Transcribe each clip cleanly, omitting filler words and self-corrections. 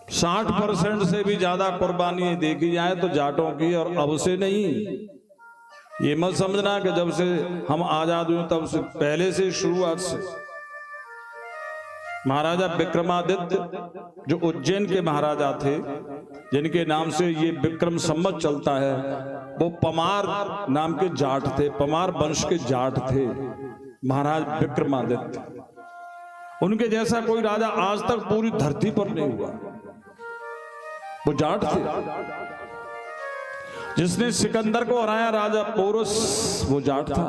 60% से भी ज्यादा कुर्बानी देखी जाए तो जाटों की, और अब से नहीं। ये मत समझना कि जब से हम आजाद हुए तब से, पहले से, शुरुआत से। महाराजा विक्रमादित्य जो उज्जैन के महाराजा थे, जिनके नाम से ये विक्रम संवत चलता है, वो पमार नाम के जाट थे, पमार वंश के जाट थे महाराज विक्रमादित्य। उनके जैसा कोई राजा आज तक पूरी धरती पर नहीं हुआ। वो जाट थे। जिसने सिकंदर को हराया राजा पोरस, वो जाट था।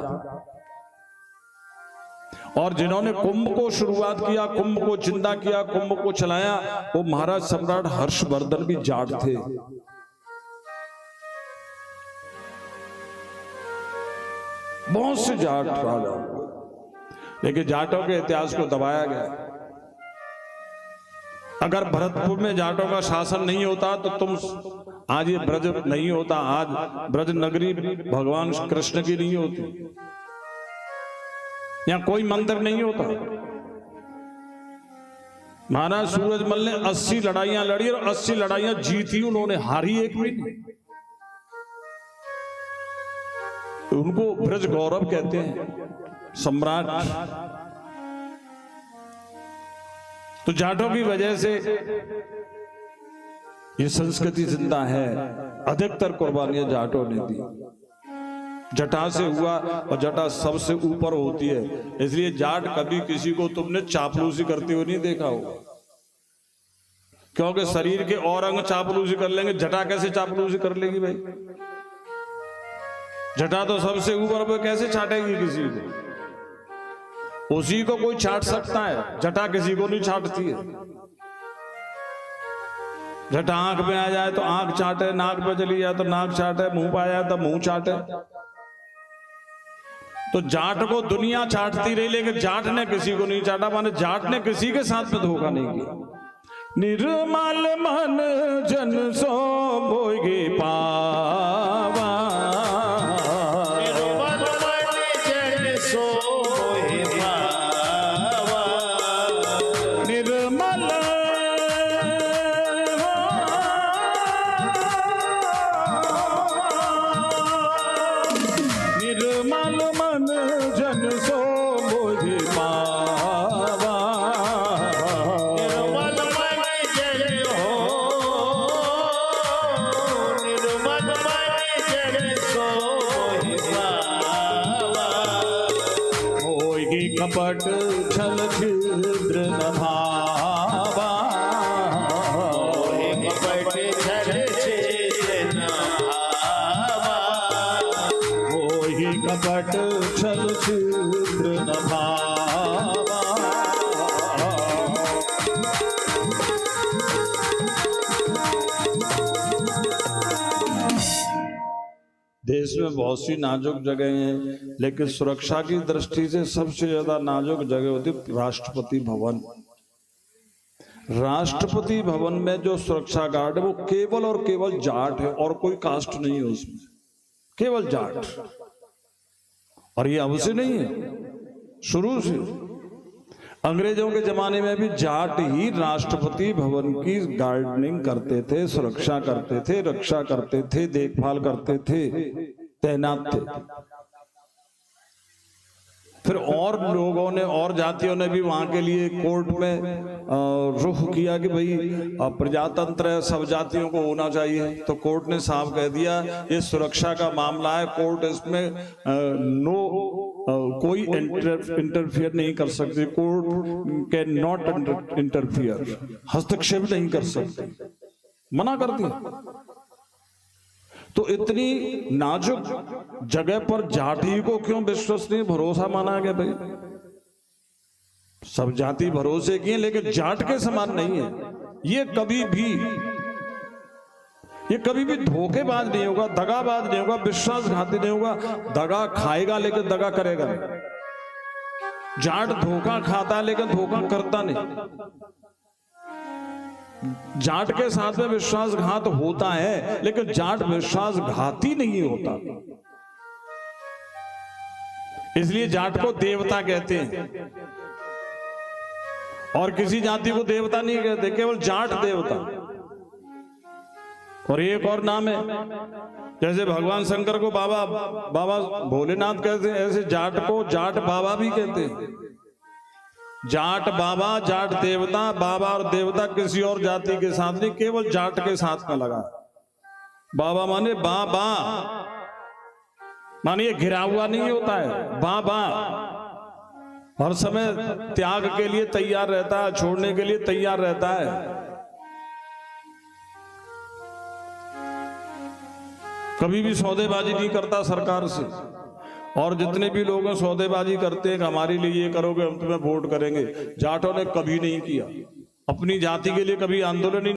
और जिन्होंने कुंभ को शुरुआत किया, कुंभ को जिंदा किया, कुंभ को चलाया, वो महाराज सम्राट हर्षवर्धन भी जाट थे। बहुत से जाट राजा, लेकिन जाटों के इतिहास को दबाया गया। अगर भरतपुर में जाटों का शासन नहीं होता तो तुम आज ये ब्रज नहीं होता, आज ब्रज नगरी भगवान कृष्ण की नहीं होती, यहाँ कोई मंदिर नहीं होता। महाराज सूरजमल ने 80 लड़ाइयां लड़ी और 80 लड़ाइयां जीती, उन्होंने हारी एक भी नहीं। उनको ब्रज गौरव कहते हैं, सम्राट। तो जाटों की वजह से ये संस्कृति जिंदा है। अधिकतर कुर्बानियां जाटों ने दी। जटा से हुआ, और जटा सबसे ऊपर होती है, इसलिए जाट कभी किसी को तुमने चापलूसी करते हुए नहीं देखा होगा। क्योंकि शरीर के और अंग चापलूसी कर लेंगे, जटा कैसे चापलूसी कर लेगी भाई? जटा तो सबसे ऊपर, वो कैसे छाटेगी किसी को? उसी को कोई छाट सकता है, जटा किसी को नहीं छाटती है। जटा आंख में आ जाए तो आंख चाटे, नाक पे चली जाए तो नाक चाटे, मुंह पे आ जाए तो मुंह चाटे। तो जाट को दुनिया चाटती रही, लेकिन जाट ने किसी को नहीं चाटा। माने जाट ने किसी के साथ में धोखा नहीं किया। निर्मल मन जन सो भोगे पावा, कपट छल छिद्र न भावा, कपट छल छिद्र न भावा, मोहि कपट छल छिद्र न भावा। देश में बहुत सी नाजुक जगह हैं, लेकिन सुरक्षा की दृष्टि से सबसे ज्यादा नाजुक जगह होती राष्ट्रपति भवन। राष्ट्रपति भवन में जो सुरक्षा गार्ड है वो केवल और केवल जाट है, और कोई कास्ट नहीं है उसमें, केवल जाट। और ये अब से नहीं है, शुरू से। अंग्रेजों के जमाने में भी जाट ही राष्ट्रपति भवन की गार्डनिंग करते थे, सुरक्षा करते थे, रक्षा करते थे, देखभाल करते थे, तैनात थे। फिर और लोगों ने और जातियों ने भी वहां के लिए कोर्ट में रुख किया कि भाई प्रजातंत्र है, सब जातियों को होना चाहिए। तो कोर्ट ने साफ कह दिया ये सुरक्षा का मामला है, कोर्ट इसमें कोई इंटरफियर नहीं कर सकती, कोर्ट कैन नॉट इंटरफियर, हस्तक्षेप नहीं कर सकती, मना कर दिया। तो इतनी नाजुक जगह पर जाति को क्यों विश्वसनीय भरोसा माना गया भाई? सब जाति भरोसे की है, लेकिन जाट के समान नहीं है। ये कभी भी धोखेबाज नहीं होगा, दगाबाज नहीं होगा, विश्वासघाती नहीं होगा। दगा खाएगा लेकिन दगा करेगा नहीं। जाट धोखा खाता है लेकिन धोखा करता नहीं। जाट के साथ में विश्वासघात होता है, लेकिन जाट विश्वासघाती नहीं होता। इसलिए जाट को देवता कहते हैं, और किसी जाति को देवता नहीं कहते, केवल जाट देवता। और एक और नाम है, जैसे भगवान शंकर को बाबा बाबा भोलेनाथ कहते हैं, ऐसे जाट को जाट बाबा भी कहते हैं। जाट बाबा, जाट देवता, बाबा और देवता किसी और जाति के साथ नहीं, केवल जाट के साथ में लगा। बाबा माने बाबा, माने ये घिरा हुआ नहीं होता है, बाबा हर समय त्याग के लिए तैयार रहता है, छोड़ने के लिए तैयार रहता है। कभी भी सौदेबाजी नहीं करता सरकार से, और जितने भी लोग सौदेबाजी करते हैं कि हमारे लिए ये करोगे, हम तुम्हें वोट करेंगे, जाटों ने कभी नहीं किया। अपनी जाति के लिए कभी आंदोलन नहीं